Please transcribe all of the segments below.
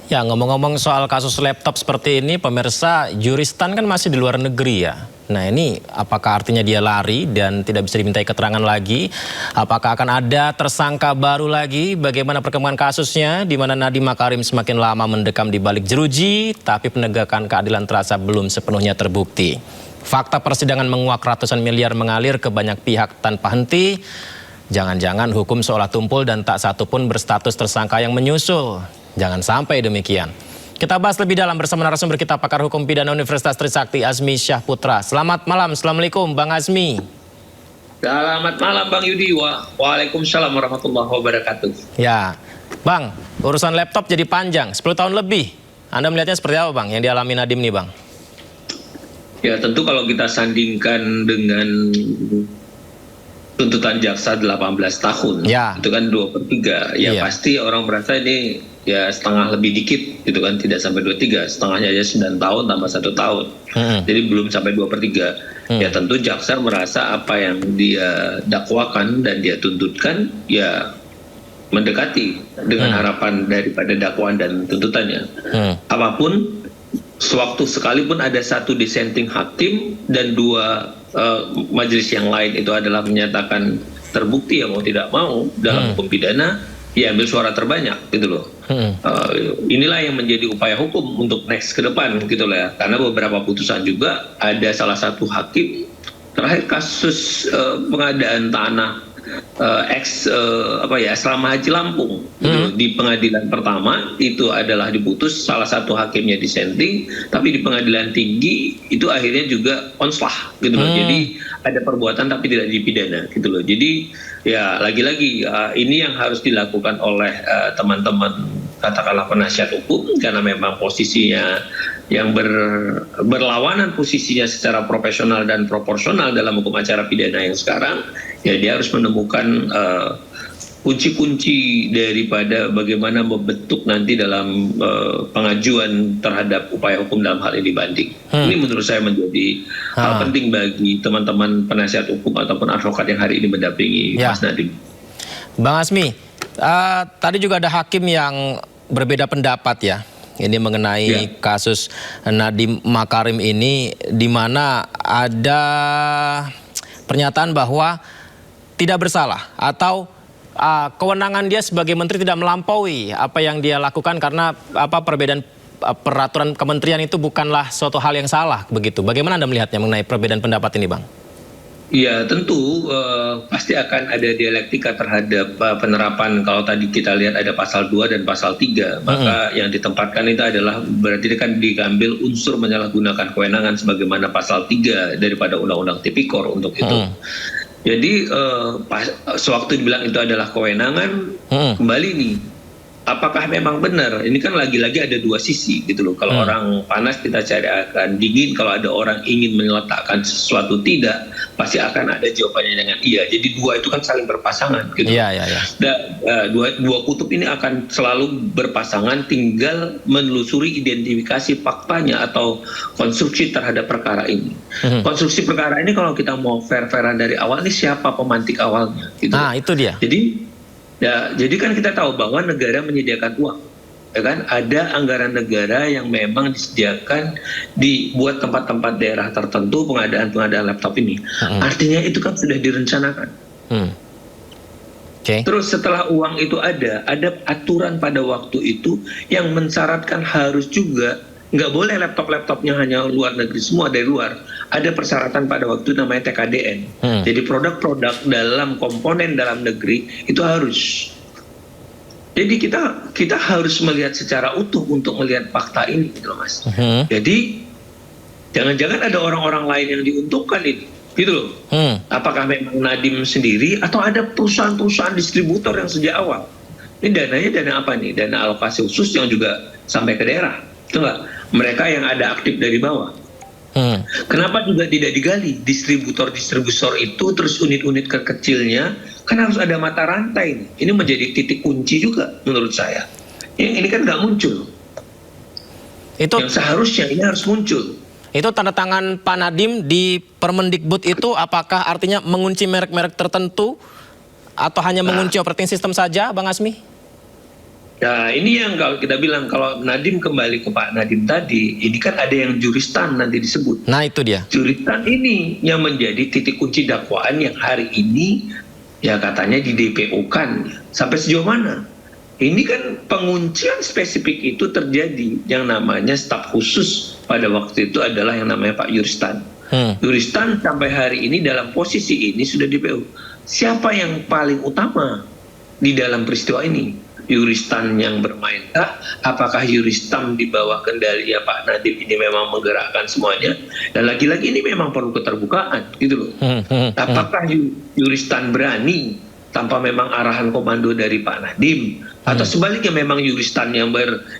Ya, ngomong-ngomong soal kasus laptop seperti ini, pemirsa, Juristan kan masih di luar negeri ya. Nah ini apakah artinya dia lari dan tidak bisa dimintai keterangan lagi? Apakah akan ada tersangka baru lagi? Bagaimana perkembangan kasusnya? Di mana Nadiem Makarim semakin lama mendekam di balik jeruji, tapi penegakan keadilan terasa belum sepenuhnya terbukti. Fakta persidangan menguak ratusan miliar mengalir ke banyak pihak tanpa henti. Jangan-jangan hukum seolah tumpul dan tak satu pun berstatus tersangka yang menyusul. Jangan sampai demikian. Kita bahas lebih dalam bersama narasumber kita, pakar hukum pidana Universitas Trisakti, Azmi Syahputra. Selamat malam, Assalamualaikum Bang Azmi. Selamat malam Bang Yudi. Waalaikumsalam warahmatullahi wabarakatuh. Ya, Bang, urusan laptop jadi panjang, 10 tahun lebih. Anda melihatnya seperti apa Bang, yang dialami Nadiem nih Bang? Ya tentu kalau kita sandingkan dengan tuntutan jaksa 18 tahun, ya, itu kan 2/3. Ya iya. Pasti orang merasa ini ya setengah lebih dikit, gitu kan, tidak sampai 2/3, setengahnya aja 9 tahun tambah 1 tahun. Jadi belum sampai 2/3. Ya tentu jaksa merasa apa yang dia dakwakan dan dia tuntutkan ya mendekati dengan harapan daripada dakwaan dan tuntutannya. Apapun, sewaktu sekalipun ada satu dissenting hakim dan 2 majelis yang lain itu adalah menyatakan terbukti ya mau tidak mau dalam hukum pidana, ya ambil suara terbanyak gitu loh. Inilah yang menjadi upaya hukum untuk next ke depan gitu loh ya, karena beberapa putusan juga ada salah satu hakim terakhir kasus pengadaan tanah asrama haji Lampung di pengadilan pertama itu adalah diputus, salah satu hakimnya dissenting, tapi di pengadilan tinggi itu akhirnya juga onslah gitu loh. Jadi ada perbuatan tapi tidak dipidana gitu loh. Jadi ya lagi-lagi ini yang harus dilakukan oleh teman-teman katakanlah penasihat hukum, karena memang posisinya yang berlawanan posisinya secara profesional dan proporsional dalam hukum acara pidana yang sekarang, ya dia harus menemukan kunci-kunci daripada bagaimana membentuk nanti dalam pengajuan terhadap upaya hukum dalam hal ini banding. Ini menurut saya menjadi hal penting bagi teman-teman penasihat hukum ataupun advokat yang hari ini mendampingi Mas Nadiem. Bang Azmi, tadi juga ada hakim yang berbeda pendapat ya. Ini mengenai kasus Nadiem Makarim ini, di mana ada pernyataan bahwa tidak bersalah atau kewenangan dia sebagai menteri tidak melampaui apa yang dia lakukan, karena perbedaan peraturan kementerian itu bukanlah suatu hal yang salah begitu. Bagaimana Anda melihatnya mengenai perbedaan pendapat ini, Bang? Ya tentu pasti akan ada dialektika terhadap penerapan. Kalau tadi kita lihat ada pasal 2 dan pasal 3, maka yang ditempatkan itu adalah berarti kan diambil unsur menyalahgunakan kewenangan sebagaimana pasal 3 daripada Undang-Undang Tipikor untuk itu. Jadi sewaktu dibilang itu adalah kewenangan, kembali nih, apakah memang benar? Ini kan lagi-lagi ada 2 sisi gitu loh. Kalau orang panas kita cari akan dingin, kalau ada orang ingin meletakkan sesuatu tidak, pasti akan ada jawabannya dengan iya. Jadi 2 itu kan saling berpasangan gitu. Dua kutub ini akan selalu berpasangan, tinggal menelusuri identifikasi faktanya atau konstruksi terhadap perkara ini. Konstruksi perkara ini kalau kita mau fair-fairan dari awal, ini siapa pemantik awalnya gitu. Nah, itu dia. Jadi kan kita tahu bahwa negara menyediakan uang, ya kan? Ada anggaran negara yang memang disediakan dibuat tempat-tempat daerah tertentu pengadaan laptop ini. Artinya itu kan sudah direncanakan. Terus setelah uang itu ada aturan pada waktu itu yang mensyaratkan harus juga nggak boleh laptopnya hanya luar negeri, semua dari luar. Ada persyaratan pada waktu namanya TKDN. Jadi produk-produk dalam komponen dalam negeri itu harus. Jadi kita harus melihat secara utuh untuk melihat fakta ini, gitu loh, Mas. Jadi jangan-jangan ada orang-orang lain yang diuntungkan ini, gitu loh. Apakah memang Nadiem sendiri atau ada perusahaan-perusahaan distributor yang sejak awal? Ini dananya dana apa nih? Dana alokasi khusus yang juga sampai ke daerah. Itu enggak? Mereka yang ada aktif dari bawah. Kenapa juga tidak digali distributor itu, terus unit-unit kecilnya, kan harus ada mata rantai. Ini menjadi titik kunci juga menurut saya. Ini kan nggak muncul. Yang seharusnya ini harus muncul. Itu tanda tangan Pak Nadiem di Permendikbud itu, apakah artinya mengunci merek-merek tertentu atau hanya mengunci operating system saja, Bang Azmi? Nah, ini yang kalau kita bilang, kalau Nadiem kembali ke Pak Nadiem tadi, ini kan ada yang juristan nanti disebut. Nah itu dia. Juristan ini yang menjadi titik kunci dakwaan yang hari ini ya katanya di DPO-kan. Sampai sejauh mana? Ini kan penguncian spesifik itu terjadi, yang namanya staf khusus pada waktu itu adalah yang namanya Pak Juristan. Juristan sampai hari ini dalam posisi ini sudah DPO. Siapa yang paling utama di dalam peristiwa ini? Juristan yang bermain kah? Apakah Juristan di bawah kendali ya Pak Nadiem ini memang menggerakkan semuanya? Dan lagi-lagi ini memang perlu keterbukaan gitu loh. Apakah Juristan berani tanpa memang arahan komando dari Pak Nadiem, atau sebaliknya memang Juristan yang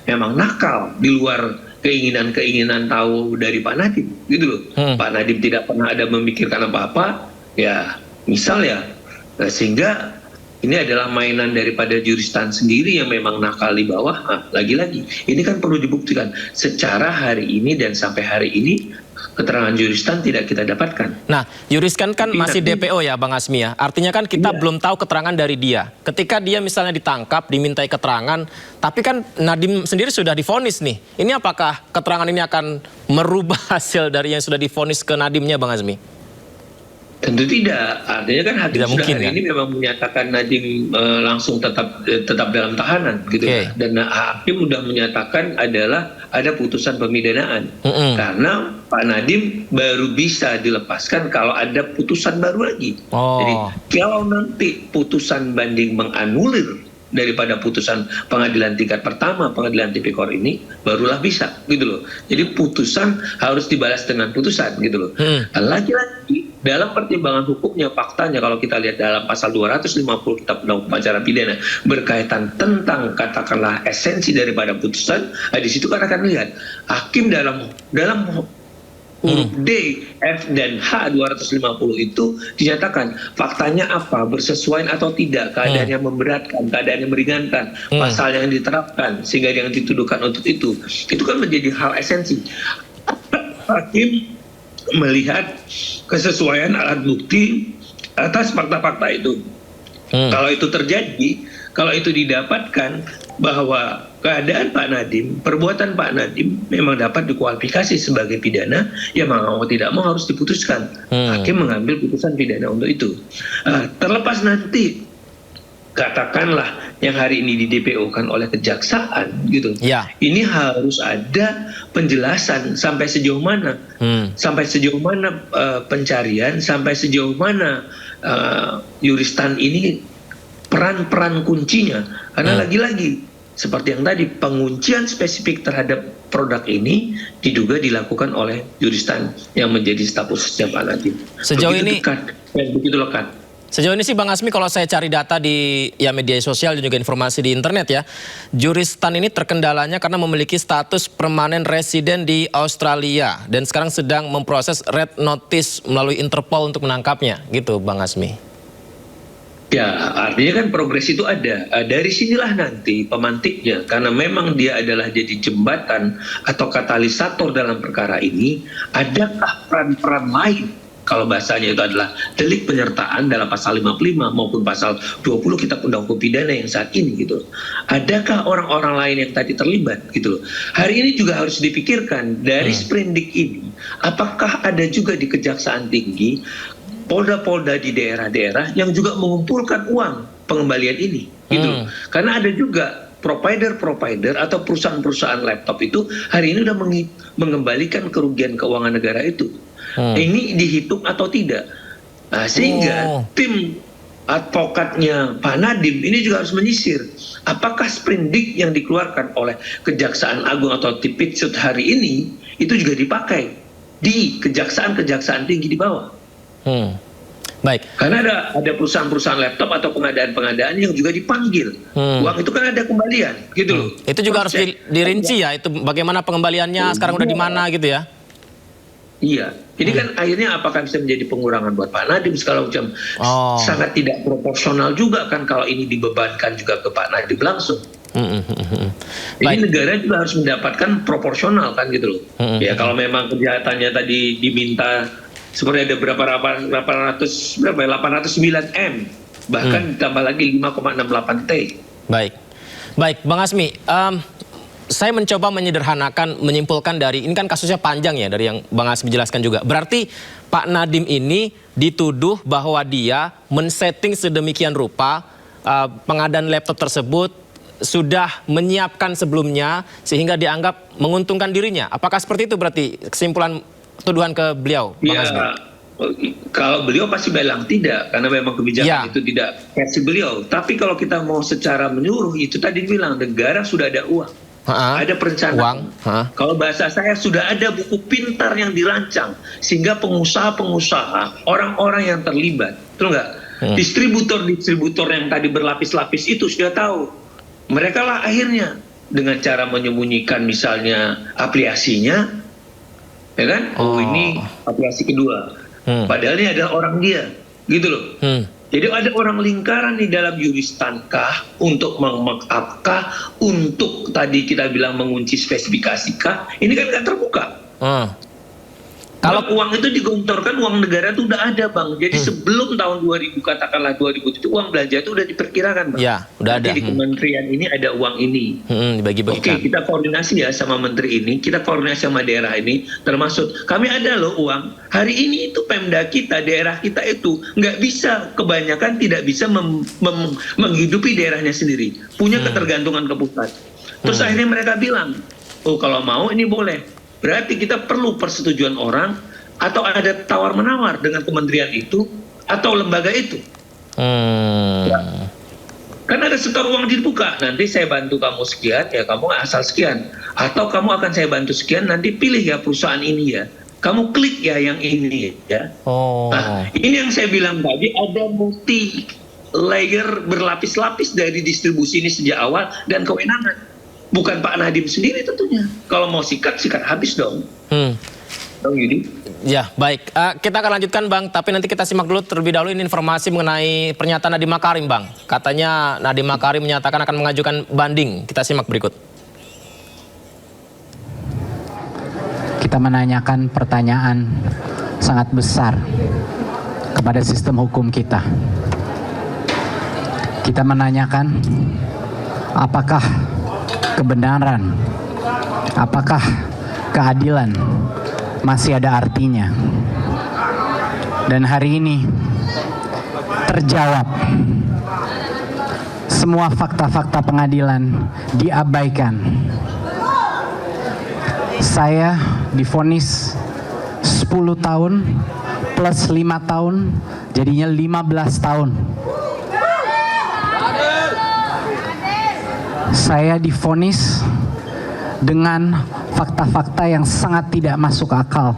memang nakal di luar keinginan tahu dari Pak Nadiem gitu loh. Pak Nadiem tidak pernah ada memikirkan apa-apa ya, misal ya, sehingga ini adalah mainan daripada Juristan sendiri yang memang nakal di bawah. Nah, lagi-lagi ini kan perlu dibuktikan secara hari ini, dan sampai hari ini keterangan Juristan tidak kita dapatkan. Nah, Juristan kan masih DPO ya Bang Azmi ya. Artinya kan kita belum tahu keterangan dari dia. Ketika dia misalnya ditangkap, dimintai keterangan, tapi kan Nadiem sendiri sudah divonis nih. Ini apakah keterangan ini akan merubah hasil dari yang sudah divonis ke Nadiemnya Bang Azmi? Tentu tidak. Artinya kan hakim Tidak sudah mungkin, hari kan? ini memang menyatakan Nadiem langsung tetap dalam tahanan gitu. Okay. Dan hakim sudah menyatakan adalah ada putusan pemidanaan. Karena Pak Nadiem baru bisa dilepaskan kalau ada putusan baru lagi. Jadi kalau nanti putusan banding menganulir daripada putusan pengadilan tingkat pertama, pengadilan tipikor ini, barulah bisa gitu loh. Jadi putusan harus dibalas dengan putusan gitu loh. Lagi-lagi dalam pertimbangan hukumnya, faktanya kalau kita lihat dalam pasal 250 Kitab Undang-Undang Acara Pidana berkaitan tentang katakanlah esensi daripada putusan, di situ kan akan lihat hakim dalam huruf D, F, dan H 250 itu dinyatakan faktanya apa, bersesuaian atau tidak, keadaan yang memberatkan, keadaan yang meringankan, pasal yang diterapkan sehingga yang dituduhkan untuk itu kan menjadi hal esensi. Hakim melihat kesesuaian alat bukti atas fakta-fakta itu. Kalau itu terjadi, kalau itu didapatkan bahwa keadaan Pak Nadiem, perbuatan Pak Nadiem memang dapat dikualifikasi sebagai pidana, ya mau tidak mau harus diputuskan. Hakim mengambil putusan pidana untuk itu. Terlepas nanti katakanlah yang hari ini di DPO kan oleh kejaksaan gitu. Ya. Ini harus ada penjelasan sampai sejauh mana, pencarian, sampai sejauh mana Juristan ini peran-peran kuncinya. Karena lagi-lagi seperti yang tadi, penguncian spesifik terhadap produk ini diduga dilakukan oleh Juristan yang menjadi staf khususnya Pak Nadiem. Sejauh ini begitu lekat. Sejauh ini sih Bang Azmi, kalau saya cari data di media sosial dan juga informasi di internet ya, Juristan ini terkendalanya karena memiliki status permanen residen di Australia dan sekarang sedang memproses red notice melalui Interpol untuk menangkapnya, gitu Bang Azmi. Ya, artinya kan progres itu ada. Dari sinilah nanti pemantiknya, karena memang dia adalah jadi jembatan atau katalisator dalam perkara ini. Adakah peran-peran lain? Kalau bahasanya itu adalah delik penyertaan dalam pasal 55 maupun pasal 20 Kitab Undang-Undang Pidana yang saat ini gitu. Adakah orang-orang lain yang tadi terlibat gitu loh. Hari ini juga harus dipikirkan dari sprindik ini, apakah ada juga di Kejaksaan Tinggi polda-polda di daerah-daerah yang juga mengumpulkan uang pengembalian ini gitu. Karena ada juga provider atau perusahaan-perusahaan laptop itu hari ini sudah mengembalikan kerugian keuangan negara itu. Ini dihitung atau tidak? Nah, sehingga tim advokatnya Pak Nadiem ini juga harus menyisir apakah sprindik yang dikeluarkan oleh Kejaksaan Agung atau Tipitsut hari ini itu juga dipakai di kejaksaan tinggi di bawah. Baik. Karena ada perusahaan-perusahaan laptop atau pengadaan yang juga dipanggil. Uang itu kan ada kembalian, gitu loh. Itu juga harus dirinci ya, itu bagaimana pengembaliannya, sekarang udah di mana gitu ya? Iya. Jadi kan akhirnya apakah bisa menjadi pengurangan buat Pak Nadiem segala macam. Sangat tidak proporsional juga kan kalau ini dibebankan juga ke Pak Nadiem langsung. Jadi negara juga harus mendapatkan proporsional kan gitu loh. Ya kalau memang kejahatannya tadi diminta seperti ada berapa 809 M, bahkan ditambah lagi 5,68 T. Baik. Baik, Bang Azmi, saya mencoba menyederhanakan, menyimpulkan dari, ini kan kasusnya panjang ya, dari yang Bang Azmi jelaskan juga. Berarti Pak Nadiem ini dituduh bahwa dia men-setting sedemikian rupa pengadaan laptop tersebut sudah menyiapkan sebelumnya sehingga dianggap menguntungkan dirinya. Apakah seperti itu berarti kesimpulan tuduhan ke beliau, Bang Azmi? Kalau beliau pasti bilang tidak, karena memang kebijakan itu tidak versi beliau. Tapi kalau kita mau secara menyeluruh, itu tadi bilang negara sudah ada uang, ada perencanaan. Kalau bahasa saya sudah ada buku pintar yang dirancang, sehingga pengusaha-pengusaha, orang-orang yang terlibat, betul nggak? Distributor-distributor yang tadi berlapis-lapis itu sudah tahu. Mereka lah akhirnya dengan cara menyembunyikan misalnya aplikasinya, ya kan? Oh ini aplikasi kedua. Padahal ini adalah orang dia, gitu loh. Jadi ada orang lingkaran di dalam Juristankah untuk meng-markup-kah, untuk tadi kita bilang mengunci spesifikasi-kah, ini kan nggak terbuka. Kalau uang itu digelontorkan, uang negara itu udah ada, Bang. Jadi sebelum tahun 2000, katakanlah 2000 itu uang belanja itu udah diperkirakan, Bang. Ya, udah ada. Di kementerian ini ada uang ini. Dibagi-bagikan. Oke, kita koordinasi ya sama menteri ini, kita koordinasi sama daerah ini, termasuk kami ada loh uang. Hari ini itu Pemda kita, daerah kita itu nggak bisa, kebanyakan tidak bisa menghidupi daerahnya sendiri. Punya ketergantungan ke pusat. Terus akhirnya mereka bilang, oh kalau mau ini boleh. Berarti kita perlu persetujuan orang atau ada tawar-menawar dengan kementerian itu atau lembaga itu. Ya. Karena ada setor uang dibuka, nanti saya bantu kamu sekian, ya kamu asal sekian. Atau kamu akan saya bantu sekian, nanti pilih ya perusahaan ini ya. Kamu klik ya yang ini ya. Nah, ini yang saya bilang tadi, ada multi layer berlapis-lapis dari distribusi ini sejak awal dan kewenangan. Bukan Pak Nadiem sendiri tentunya. Kalau mau sikat habis dong. Dong Yudi. Ya, baik. Kita akan lanjutkan, Bang. Tapi nanti kita simak dulu terlebih dahulu ini informasi mengenai pernyataan Nadiem Makarim, Bang. Katanya Nadiem Makarim menyatakan akan mengajukan banding. Kita simak berikut. Kita menanyakan pertanyaan sangat besar kepada sistem hukum kita. Kita menanyakan apakah kebenaran, apakah keadilan masih ada artinya. Dan hari ini terjawab. Semua fakta-fakta pengadilan diabaikan. Saya divonis 10 tahun plus 5 tahun, jadinya 15 tahun. Saya divonis dengan fakta-fakta yang sangat tidak masuk akal.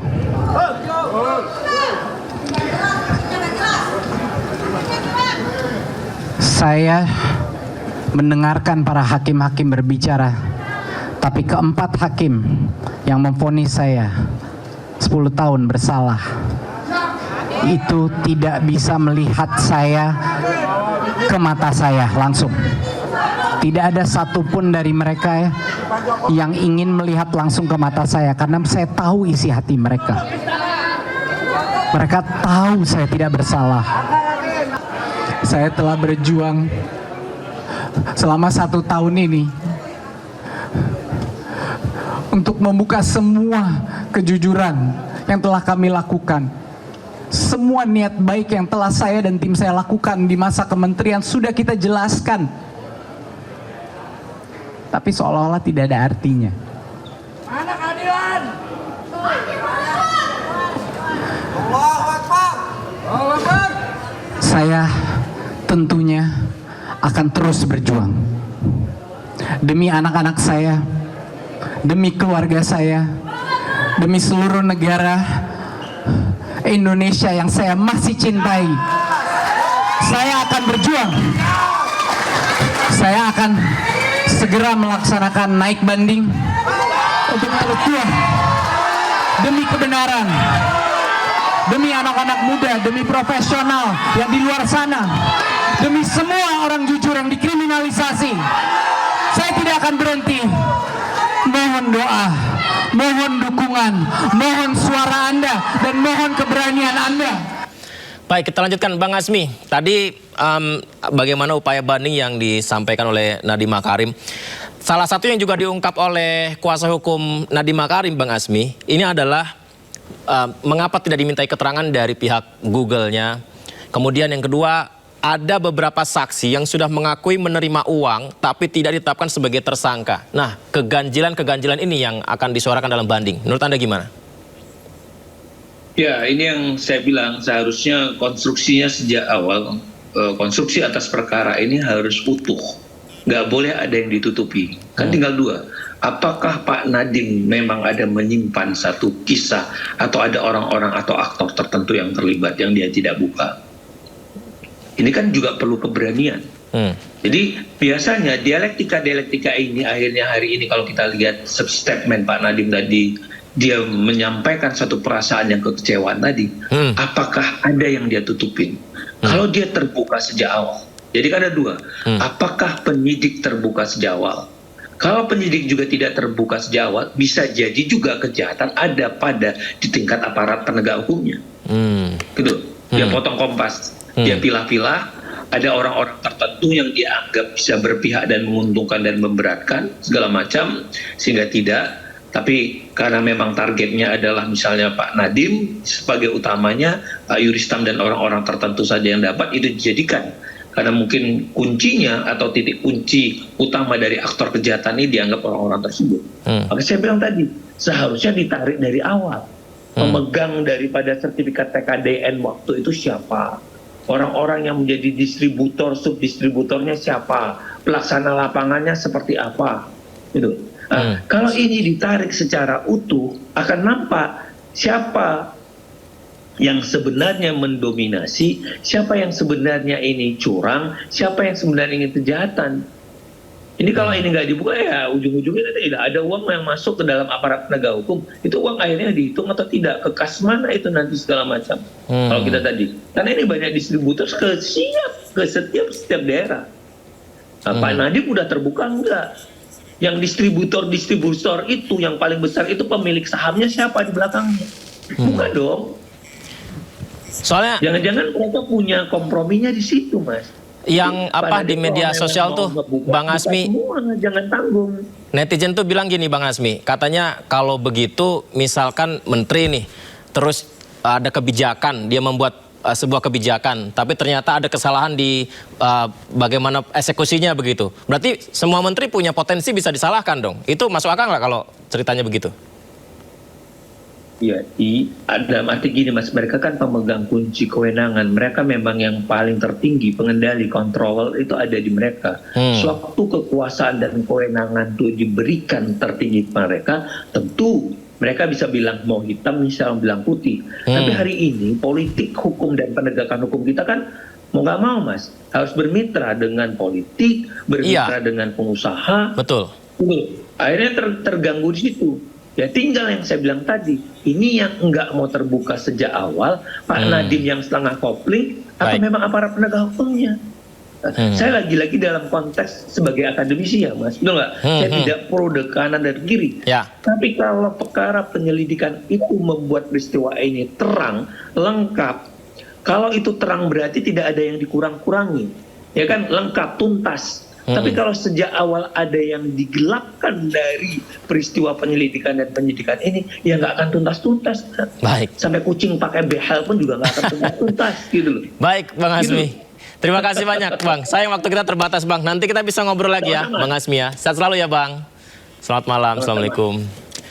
Saya mendengarkan para hakim-hakim berbicara, tapi keempat hakim yang memvonis saya 10 tahun bersalah itu tidak bisa melihat saya ke mata saya langsung. Tidak ada satupun dari mereka yang ingin melihat langsung ke mata saya, karena saya tahu isi hati mereka. Mereka tahu saya tidak bersalah. Saya telah berjuang selama 1 tahun ini untuk membuka semua kejujuran yang telah kami lakukan. Semua niat baik yang telah saya dan tim saya lakukan di masa kementerian sudah kita jelaskan. Tapi seolah-olah tidak ada artinya. Mana keadilan? Allahu Akbar. Allahu Akbar. Saya tentunya akan terus berjuang. Demi anak-anak saya, demi keluarga saya, demi seluruh negara Indonesia yang saya masih cintai. Saya akan berjuang. Saya akan segera melaksanakan naik banding untuk berjuang demi kebenaran, demi anak-anak muda, demi profesional yang di luar sana, demi semua orang jujur yang dikriminalisasi. Saya tidak akan berhenti. Mohon doa, mohon dukungan, mohon suara Anda, dan mohon keberanian Anda. Baik, kita lanjutkan Bang Azmi. Tadi bagaimana upaya banding yang disampaikan oleh Nadiem Makarim. Salah satu yang juga diungkap oleh kuasa hukum Nadiem Makarim, Bang Azmi, ini adalah mengapa tidak dimintai keterangan dari pihak Google-nya. Kemudian yang kedua, ada beberapa saksi yang sudah mengakui menerima uang tapi tidak ditetapkan sebagai tersangka. Nah, keganjilan-keganjilan ini yang akan disuarakan dalam banding. Menurut Anda gimana? Ya, ini yang saya bilang seharusnya konstruksinya sejak awal, konstruksi atas perkara ini harus utuh. Nggak boleh ada yang ditutupi. Kan tinggal dua. Apakah Pak Nadiem memang ada menyimpan satu kisah atau ada orang-orang atau aktor tertentu yang terlibat yang dia tidak buka? Ini kan juga perlu keberanian. Jadi biasanya dialektika ini akhirnya hari ini kalau kita lihat statement Pak Nadiem tadi, dia menyampaikan satu perasaan yang kekecewaan tadi, apakah ada yang dia tutupin? Kalau dia terbuka sejak awal, jadi kan ada dua, apakah penyidik terbuka sejak awal? Kalau penyidik juga tidak terbuka sejak awal, bisa jadi juga kejahatan ada di tingkat aparat penegak hukumnya. Gitu. Dia potong kompas, dia pilah-pilah, ada orang-orang tertentu yang dianggap bisa berpihak dan menguntungkan dan memberatkan segala macam, sehingga tidak. Tapi karena memang targetnya adalah misalnya Pak Nadiem sebagai utamanya, Pak Yuristam dan orang-orang tertentu saja yang dapat, itu dijadikan. Karena mungkin kuncinya atau titik kunci utama dari aktor kejahatan ini dianggap orang-orang tersebut. Maka saya bilang tadi, seharusnya ditarik dari awal. Pemegang daripada sertifikat TKDN waktu itu siapa? Orang-orang yang menjadi distributor, subdistributornya siapa? Pelaksana lapangannya seperti apa? Gitu. Kalau ini ditarik secara utuh, akan nampak siapa yang sebenarnya mendominasi, siapa yang sebenarnya ini curang, siapa yang sebenarnya ini kejahatan. Ini kalau ini nggak dibuka, ya ujung-ujungnya tidak ada uang yang masuk ke dalam aparat penegak hukum. Itu uang akhirnya dihitung atau tidak, ke kas mana itu nanti segala macam. Kalau kita tadi, karena ini banyak distributor ke setiap daerah. Pak Nadiem udah terbuka enggak? Yang distributor itu yang paling besar itu pemilik sahamnya siapa di belakangnya? Bukan dong. Soalnya Jangan-jangan mereka punya komprominya di situ, Mas. yang apa di media sosial tuh, Bang Azmi, semua, jangan tanggung. netizen tuh bilang gini, Bang Azmi, katanya kalau begitu misalkan menteri nih, terus ada kebijakan, dia membuat sebuah kebijakan, tapi ternyata ada kesalahan di bagaimana eksekusinya begitu. Berarti semua menteri punya potensi bisa disalahkan dong. Itu masuk akal nggak kalau ceritanya begitu? Ya, ada arti gini, Mas, mereka kan pemegang kunci kewenangan, mereka memang yang paling tertinggi, pengendali, kontrol itu ada di mereka. Suatu kekuasaan dan kewenangan itu diberikan tertinggi mereka, tentu mereka bisa bilang mau hitam, bisa bilang putih. Tapi hari ini politik hukum dan penegakan hukum kita kan mau nggak mau, Mas, harus bermitra dengan politik, bermitra dengan pengusaha. Betul. Akhirnya terganggu di situ. Ya tinggal yang saya bilang tadi, ini yang nggak mau terbuka sejak awal, Pak Nadiem yang setengah kopling, atau memang aparat penegak hukumnya. Saya lagi-lagi dalam konteks sebagai akademisi ya, Mas, betul nggak? Saya tidak pro kanan dan kiri. Tapi kalau perkara penyelidikan itu membuat peristiwa ini terang, lengkap, kalau itu terang berarti tidak ada yang dikurang-kurangi, ya kan, lengkap, tuntas. Tapi kalau sejak awal ada yang digelapkan dari peristiwa penyelidikan dan penyidikan ini, ya nggak akan tuntas-tuntas. Baik. Sampai kucing pakai behel pun juga nggak akan tuntas-tuntas gitu loh. Baik, Bang Azmi. Terima kasih banyak, Bang. Sayang waktu kita terbatas, Bang. Nanti kita bisa ngobrol lagi ya, Bang Azmi ya. Sehat selalu ya, Bang. Selamat malam. Assalamualaikum.